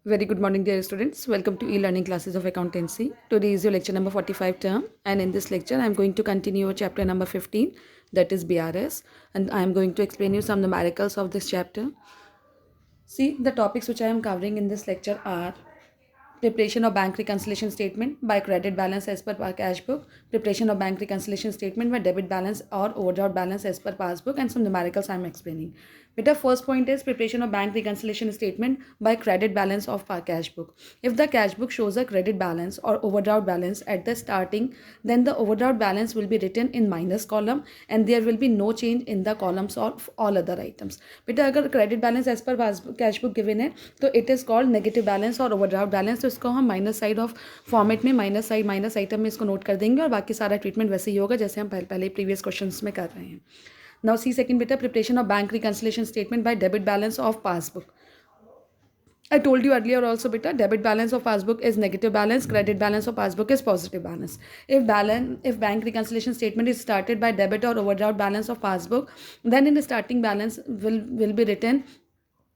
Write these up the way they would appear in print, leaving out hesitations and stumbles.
Very good morning, dear students. Welcome to e-learning classes of accountancy. Today is your lecture number 45 term, and in this lecture, I am going to continue your chapter number 15, that is BRS, and I am going to explain you some numericals of this chapter. See, the topics which I am covering in this lecture are preparation of bank reconciliation statement by credit balance as per cash book, preparation of bank reconciliation statement by debit balance or overdraft balance as per passbook, and some numericals I am explaining. Beta, first point is preparation of bank reconciliation statement by credit balance of cash book. If the cash book shows a credit balance or overdraft balance at the starting, then the overdraft balance will be written in minus column and there will be no change in the columns of all other items. बेटा अगर credit balance as per cash book given है तो it is called negative balance और overdraft balance, तो इसको हम minus side of format में minus side minus item में इसको नोट कर देंगे और बाकी सारा ट्रीटमेंट वैसे ही होगा जैसे हम पहले प्रीवियस क्वेश्चन में कर रहे हैं. नाउ सी सेकंड बेटा, preparation of bank reconciliation statement by debit balance of passbook. I told you earlier also, beta, debit balance of passbook is negative balance, credit balance of passbook is positive balance. If bank reconciliation statement is started by debit or overdraft balance of passbook, then in the starting balance will be written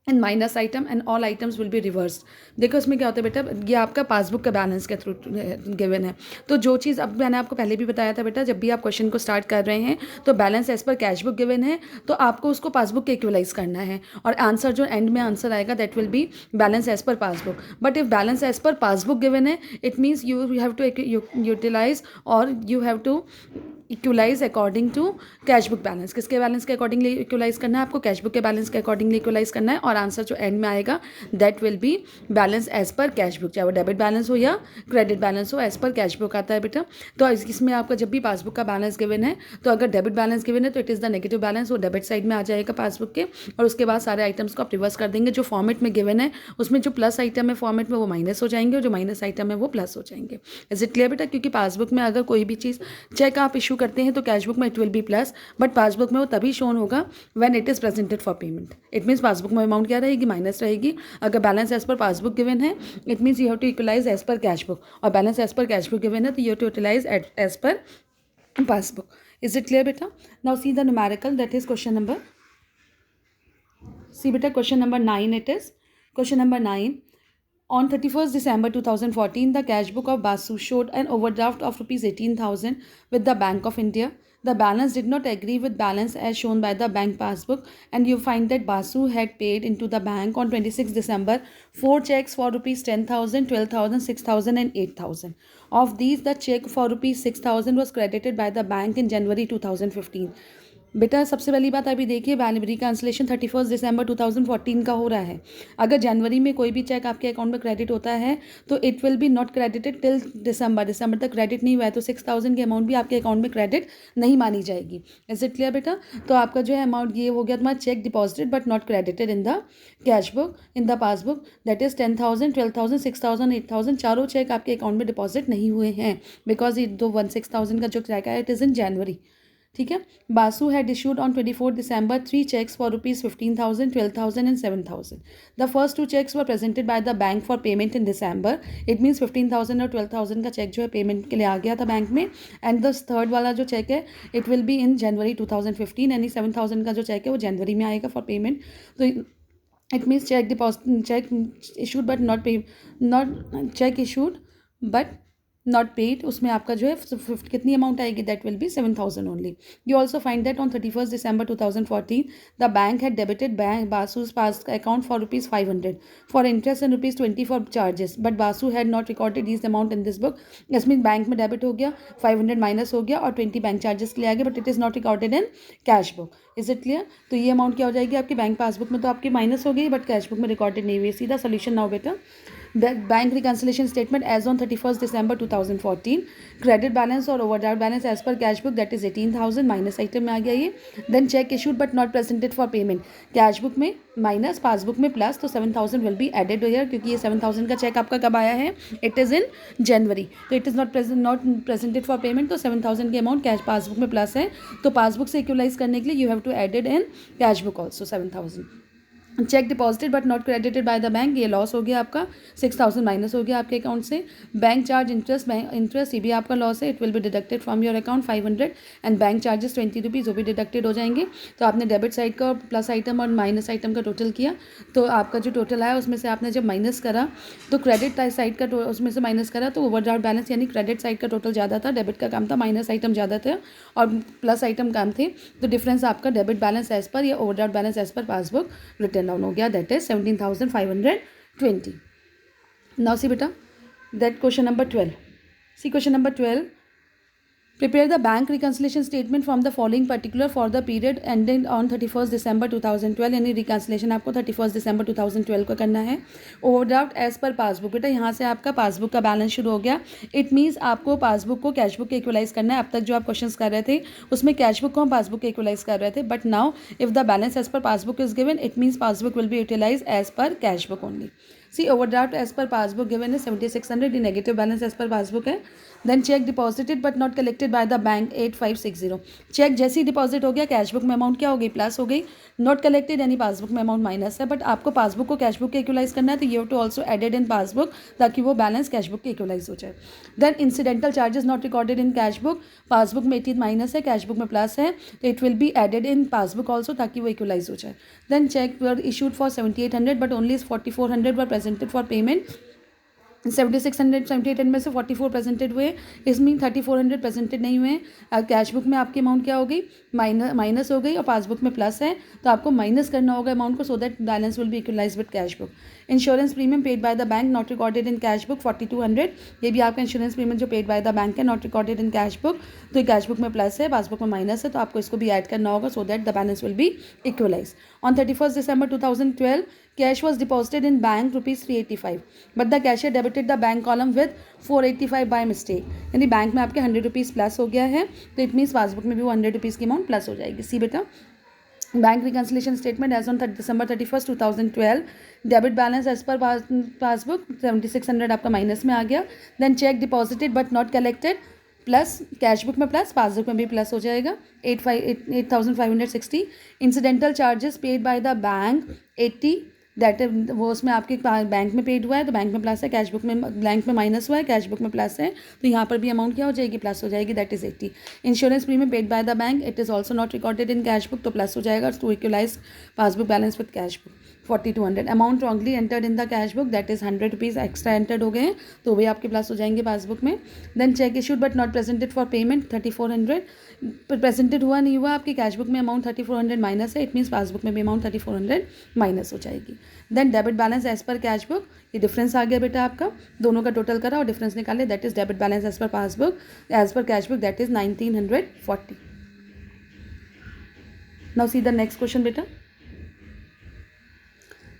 in minus item and all items will be reverse. देखो इसमें क्या होता है बेटा, ये आपका passbook का balance के थ्रू गिवन है. तो जो चीज़ अब मैंने आपको पहले भी बताया था बेटा, जब भी आप क्वेश्चन को स्टार्ट कर रहे हैं तो balance as per cash book given है तो आपको उसको पासबुक के इक्वलाइज करना है और आंसर जो एंड में आंसर आएगा that will be balance as per passbook. But if balance as per passbook given है it means you have to utilise और you have to equalise according to cash book balance. किसके balance के accordingly equalise करना है आपको? Cash book के balance के accordingly equalise करना है और आंसर जो एंड में आएगा that will be balance as per cash book, चाहे वो डेबिट बैलेंस हो या क्रेडिट बैलेंस हो, एज पर कैश बुक आता है बेटा. तो इसमें आपका जब भी पासबुक का बैलेंस गिवन है तो अगर डेबिट बैलेंस गिवन है तो it is the negative balance, वो डेबिट साइड में आ जाएगा पासबुक के और उसके बाद सारे आइटम्स को आप रिवर्स कर देंगे. जो फॉर्मेट में गिवन है उसमें जो प्लस आइटम है फॉर्मेट में वो माइनस हो जाएंगे और जो माइनस आइटम है वो प्लस हो जाएंगे. इज इट क्लियर बेटा? क्योंकि पासबुक में अगर कोई भी चीज़ चेक आप इशू करते हैं तो कैश बुक में it will be plus, but passbook में वो तभी शोन होगा when it is presented for payment. It means passbook में अमाउंट क्या रहेगी? माइनस रहेगी. अगर balance as per passbook given है it means you have to equalise as per cash book, और balance as per cash book given है तो you have to utilise as per passbook. Is it clear बेटा? Now see the numerical, that is question number, see बेटा question number 9. It is question number 9. On 31st December 2014, the cash book of Basu showed an overdraft of rupees 18,000 with the Bank of India. The balance did not agree with balance as shown by the bank passbook, and you find that Basu had paid into the bank on 26th December 4 checks for rupees 10,000, 12,000, 6,000 and 8,000. Of these, the check for rupees 6,000 was credited by the bank in January 2015. बेटा सबसे पहली बात अभी देखिए, reconciliation 31 दिसंबर 2014 का हो रहा है. अगर जनवरी में कोई भी चेक आपके अकाउंट में क्रेडिट होता है तो it will B not credited till दिसंबर तक क्रेडिट नहीं हुआ है तो 6,000 की अमाउंट भी आपके अकाउंट में क्रेडिट नहीं मानी जाएगी. इज इट क्लियर बेटा? तो आपका जो है अमाउंट ये हो गया तुम्हारा check deposited but not credited in the cash book, in the passbook, that is 10,000, 12,000, 6,000, 8,000. चारों चेक आपके अकाउंट में डिपॉजिट नहीं हुए हैं बिकॉज ये 6,000 का जो चेक है इट इज़ इन जनवरी. ठीक है. Basu had issued on 24 December 3 cheques for rupees 15,000, 12,000 and 7,000. The first 2 cheques were presented by the bank for payment in December. It means 15,000 और 12,000 का चेक जो है पेमेंट के लिए आ गया था बैंक में. एंड द थर्ड वाला जो चेक है इट विल बी इन जनवरी 2015. यानी 7,000 का जो चेक है वो जनवरी में आएगा फॉर पेमेंट. तो it means cheque deposit, cheque issued but not cheque issued but not paid, उसमें आपका जो है कितनी अमाउंट आएगी? That will be 7,000 only. You also find that on 31st December 2014 the bank had debited Basu's pass account for rupees 500 for interest and rupees 20 for charges, but Basu had not recorded this amount in this book. इसमें bank में debit हो गया, 500 minus हो गया और 20 bank charges के लिए आ गया, but it is not recorded in cash book. Is it clear? तो ये अमाउंट क्या हो जाएगी आपकी बैंक पासबुक में? तो आपकी माइनस हो गई बट कैश बुक में रिकॉर्डेड नहीं हुई. सीधा सोल्यूशन नाउ बेटा. Bank reconciliation statement as on 31st December 2014, credit balance और overdraft balance as per cash book that is 18,000, minus item में आ गया ये. Then cheque issued but not presented for payment, cash book में minus, passbook में plus, तो 7,000 will be added here क्योंकि ये 7,000 का चेक आपका कब आया है? It is in January. तो it is not presented for payment, तो 7,000 की अमाउंट कैश पासबुक में प्लस है. तो पासबुक से इक्वलाइज करने के लिए you have to added in cash book also 7,000. Cheque deposited but not credited by the bank, ये लॉस हो गया आपका, 6,000 माइनस हो गया आपके अकाउंट से। बैंक चार्ज इंटरेस्ट ये भी आपका लॉस है, it will be deducted from your account 500 and bank charges 20 rupees, वो भी डिडक्टेड हो जाएंगे। तो आपने डेबिट साइड का प्लस आइटम और माइनस आइटम का टोटल किया, तो आपका जो टोटल आया उसमें से आपने जब माइनस करा तो क्रेडिट साइड का उसमें से माइनस करा तो ओवरड्राफ्ट बैलेंस यानी क्रेडिट साइड का टोटल ज़्यादा था, डेबिट का कम था, माइनस आइटम ज़्यादा थे और प्लस आइटम कम थे, तो डिफरेंस आपका डेबिट बैलेंस एज पर या overdraft balance as per passbook return down हो गया, that is 17,520. Now see beta, that question number 12. See question number 12. Prepare the bank reconciliation statement from the following particular for the period ending on 31st December 2012, यानी reconciliation आपको 31st December 2012 का करना है। Overdraft as per passbook, बेटा यहाँ से आपका passbook का बैलेंस शुरू हो गया, इट मीन्स आपको पासबुक को कैशबुक के इक्वलाइज करना है। अब तक जो आप क्वेश्चंस कर रहे थे उसमें कैशबुक को हम पासबुक के इक्वलाइज कर रहे थे, but now if the balance as per passbook is given it means passbook will be utilise as per cashbook only. See overdraft as per passbook given है 7,600, negative balance as per passbook है। Then cheque deposited but not collected by the bank 8,560, cheque जैसे ही deposit हो गया cashbook में amount क्या हो गई, प्लस हो गई, नॉट कलेक्टेड यानी पासबुक में अमाउंट माइनस है, बट आपको पासबुक को कैशबुक के इक्वलाइज करना है तो you have to also added in passbook ताकि वो बैलेंस कैशबुक के इक्वलाइज हो जाए। Then incidental charges not recorded in cashbook, passbook में 18 माइनस है, कैशबुक में प्लस है, तो it will be added in passbook also ताकि वो इक्वलाइज हो जाए। Then cheque were issued for 7,800 but only 4,400 were presented for payment, 7,600 7,800 में से 44 प्रेजेंटेड हुए, इसमें 3,400 प्रेजेंटेड नहीं हुए। कैशबुक में आपकी अमाउंट क्या हो गई, माइनस हो गई और पासबुक में प्लस है, तो आपको माइनस करना होगा अमाउंट को, so that balance will be equalise with cashbook. Insurance premium paid by the bank not recorded in cashbook 4,200, ये भी आपका इंश्योरेंस प्रीमियम जो पेड बाय द बैंक है नॉट रिकॉर्डेड इन कैशबुक, तो कैशबुक में प्लस है, passbook में minus है, तो आपको इसको भी ऐड करना होगा so that the balance will be equalise. On 31st December 2012 cash was deposited in bank rupees 385, but the cashier debited the bank column with 485 by mistake, यानी बैंक में आपके 100 रुपीज़ प्लस हो गया है, तो इट मीन्स पासबुक में भी वो 100 रुपीज़ की अमाउंट प्लस हो जाएगी। सी बेटा, bank reconciliation statement as on December 31st 2012, debit balance as per passbook 7,600 आपका माइनस में आ गया। Then cheque deposited but not collected, plus cashbook में प्लस, पासबुक में भी प्लस हो जाएगा, 8,560। Incidental charges paid by the bank 80, that वो उसमें आपके बैंक में पेड हुआ है तो बैंक में प्लस है, कैशबुक में बैंक में माइनस हुआ है, कैशबुक में प्लस है, तो यहाँ पर भी अमाउंट क्या हो जाएगी, प्लस हो जाएगी, that is 80। Insurance premium paid by the bank it is also not recorded in cashbook, तो प्लस हो जाएगा to equalise passbook balance with cashbook, 4,200। Amount wrongly entered in the cashbook that is 100 rupees extra entered हो गए हैं, तो वही आपके plus हो जाएंगे पासबुक में। Then cheque issued but not presented for payment 3,400, presented हुआ नहीं हुआ, आपकी कैशबुक में अमाउंट 3,400 माइनस है, इट मीन्स पासबुक में भी अमाउंट 3,400 माइनस हो जाएगी। Then debit balance as per cashbook, ये डिफरेंस आ गया बेटा आपका, दोनों का टोटल करा और डिफरेंस निकाले, that is debit balance as per passbook as per cashbook that is 1,940। Now see the next question बेटा,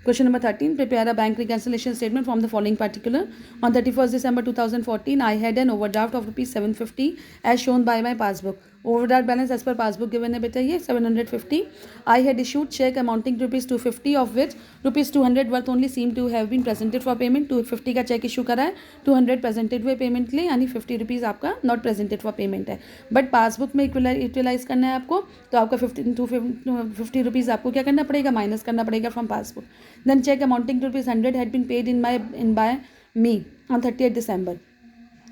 Question number 13. Prepare a bank reconciliation statement from the following particular. On 31st December 2014, I had an overdraft of rupees 750 as shown by my passbook. Overdraft balance as per passbook given है बेटा ये 750. I had issued check amounting to rupees 250 of which rupees 200 worth only seem to have been presented for payment. 250 का check issue करा है, 200 presented हुए payment के लिए, यानी 50 रुपीज़ आपका नॉट प्रेजेंटेड फॉर पेमेंट है, बट पासबुक में यूटिलाइज करना है आपको, तो आपका 50 रुपीज़ आपको क्या करना पड़ेगा, माइनस करना पड़ेगा from passbook. Then cheque amounting to rupees 100 had been paid in by me on 30th December,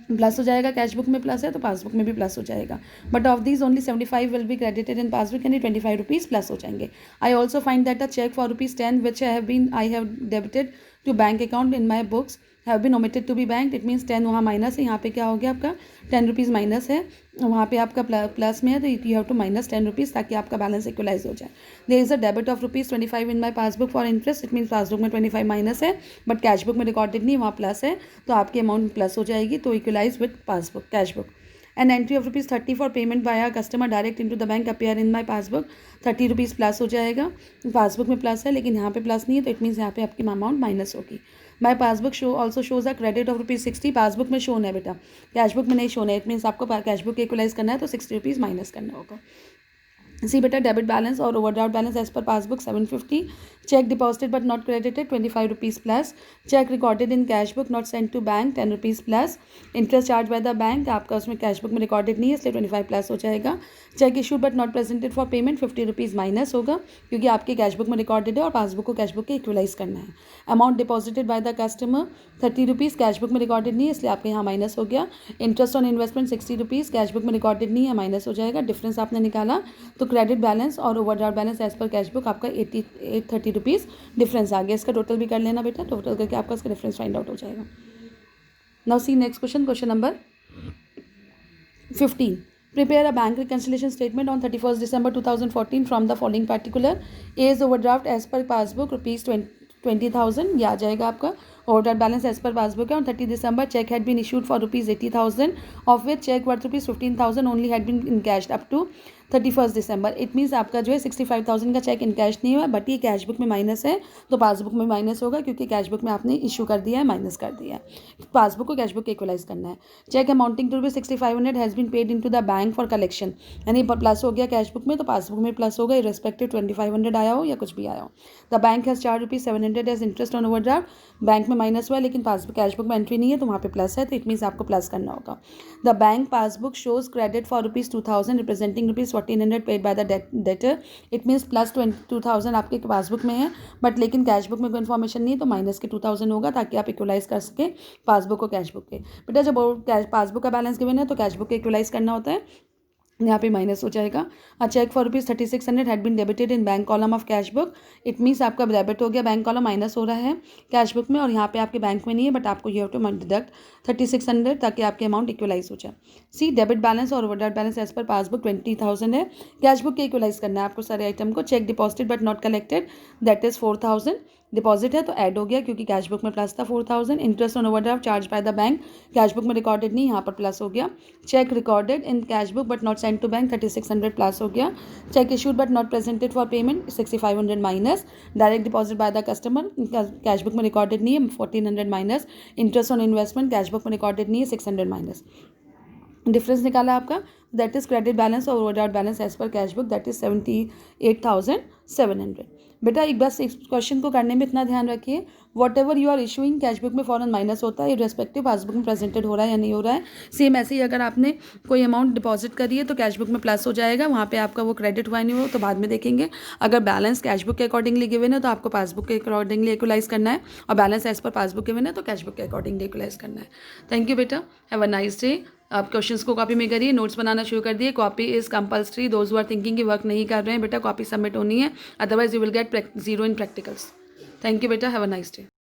plus हो जाएगा, कैशबुक में प्लस है तो पासबुक में भी प्लस हो जाएगा, but of these only 75 will be credited in passbook, यानी 25 रुपीज़ प्लस हो जाएंगे। I also find that a cheque for ₹10 which I have debited to bank account in my books have been omitted to be bank, it means 10 वहाँ minus है, यहाँ पे क्या हो गया आपका 10 रुपीज़ माइनस है, वहाँ पे आपका प्लस में है तो you have to minus 10 rupees ताकि आपका बैलेंस इक्वलाइज हो जाए। There is a debit of ₹25 in my passbook for interest, it means passbook में 25 माइनस है बट कैशबुक में रिकॉर्डेड नहीं, वहाँ प्लस है, तो आपकी अमाउंट प्लस हो जाएगी, तो equalise with passbook cashbook. An entry of ₹30 for payment by customer direct into the bank appear in my passbook, 30 rupees plus हो जाएगा, पासबुक में प्लस है लेकिन यहाँ पे प्लस नहीं है, तो इट मीन्स यहाँ पे आपकी अमाउंट माइनस होगी। My passbook show also shows a credit of ₹60, passbook में शोन है बेटा, कैशबुक में नहीं शोन है, इट मीन्स आपको कैशबुक इक्वलाइज करना है तो 60 रुपीज़ माइनस करना होगा। सी बेटा डेबिट बैलेंस और overdraft balance as per passbook 750, cheque deposited but not credited 25 rupees plus, cheque recorded in cash book not send to bank 10 rupees plus, interest charge by the bank आपका उसमें cash book में recorded नहीं है इसलिए 25 plus हो जाएगा, check issued but not presented for payment 50 rupees minus होगा क्योंकि आपके कैश बुक में रिकॉर्डेड है और पासबुक को कैश बुक के इक्वलाइज करना है। Amount deposited by the customer 30 rupees cash book में रिकॉर्डेड नहीं है इसलिए आपके यहाँ माइनस हो गया, interest on investment 60 rupees cash book में रिकॉर्डेड नहीं है माइनस हो जाएगा, डिफरेंस आपने निकाला तो क्रेडिट बैलेंस और overdraft balance as per cash book आपका 30 रुपीज़ डिफरेंस आ गया। इसका टोटल भी कर लेना बेटा, टोटल करके आपका इसका डिफरेंस फाइंड आउट हो जाएगा। Now see next question, question number 15. Prepare a bank reconciliation statement on 31st December 2014 from the following particular. A is overdraft as per passbook rupees 20,000, ये आ जाएगा आपका overdraft balance as per passbook है। On 30 दिसंबर cheque had been issued for rupees 80,000 of which cheque worth rupees 15,000 only had been encashed up to 31st दिसंबर। It means आपका जो है 65,000 का चेक इनकैश नहीं हुआ बट ये कैश बुक में माइनस है तो पासबुक में माइनस होगा क्योंकि कैश बुक में आपने इशू कर दिया है, माइनस कर दिया है। पासबुक को कैश बुक के इक्वलाइज करना है। Cheque amounting to rupees 6500 has been paid into the bank for collection, यानी प्लस हो गया कैश बुक में तो पासबुक में प्लस होगा इररेस्पेक्टिव 2500 आया हो या कुछ भी आया हो। The bank has charge rupees 700 as interest on overdraft, bank में माइनस हुआ है लेकिन पासबुक कैश बुक में एंट्री नहीं है तो वहाँ पे प्लस है तो इट मीन्स आपको प्लस करना होगा। The bank passbook shows credit for rupees 2000 representing rupees 1400 paid by the debtor, it means plus 2000 आपके पासबुक में है बट लेकिन कैश बुक में कोई इन्फॉर्मेशन नहीं है तो माइनस के 2000 होगा ताकि आप इक्वलाइज कर सके पासबुक को कैश बुक के। बेटा जब पासबुक का बैलेंस गिवन है तो कैश बुक के इक्वलाइज करना होता है, यहाँ पे माइनस हो जाएगा। A cheque for rupees 3600 had been debited in bank column of cash book, it means आपका डेबिट हो गया बैंक कॉलम, माइनस हो रहा है कैश बुक में और यहाँ पे आपके बैंक में नहीं है बट आपको ये टू डिडक्ट 3600 ताकि आपके अमाउंट इक्वलाइज हो जाए। सी डेबिट बैलेंस और overdraft balance as per passbook 20,000 है, कैश बुक के इक्वलाइज करना है आपको सारे आइटम को। Check deposited but not collected that is 4000, deposit है तो ऐड हो गया क्योंकि कैश बुक में प्लस था 4000। Interest on overdraft charge by the bank, cash book में रिकॉर्डेड नहीं, यहाँ पर प्लस हो गया। Cheque recorded in cash book but not send to bank 3600 plus हो गया। Cheque issued but not presented for payment 6500 minus. Direct deposit by the customer cash book में recorded नहीं है 1400 minus. Interest on investment cash book में recorded नहीं है 600 minus. Difference निकाला आपका दैट इज क्रेडिट बैलेंस और overdraft balance as per cash book that is 78,700। बेटा एक बस इस क्वेश्चन को करने में इतना ध्यान रखिए whatever you are issuing cash book में फ़ौरन माइनस होता है इररेस्पेक्टिव पासबुक में प्रेजेंटेड हो रहा है या नहीं हो रहा है। सेम ऐसे ही अगर आपने कोई अमाउंट डिपॉजिट करी है तो कैश बुक में प्लस हो जाएगा, वहाँ पे आपका वो क्रेडिट हुआ नहीं हो तो बाद में देखेंगे। अगर बैलेंस कैश बुक के अकॉर्डिंगली गिवन है तो आपको पासबुक के अकॉर्डिंगली इक्वलाइज करना है और balance as per passbook given है तो कैश बुक के अकॉर्डिंगली इक्वलाइज करना है। थैंक यू बेटा, हैव अ नाइस डे। आप क्वेश्चंस को कॉपी में करिए, नोट्स बनाना शुरू कर दिए। Copy is compulsory, those who are thinking कि वर्क नहीं कर रहे हैं बेटा कॉपी सबमिट होनी है, otherwise you will get 0 in practicals. Thank you बेटा, हैव अ नाइस डे।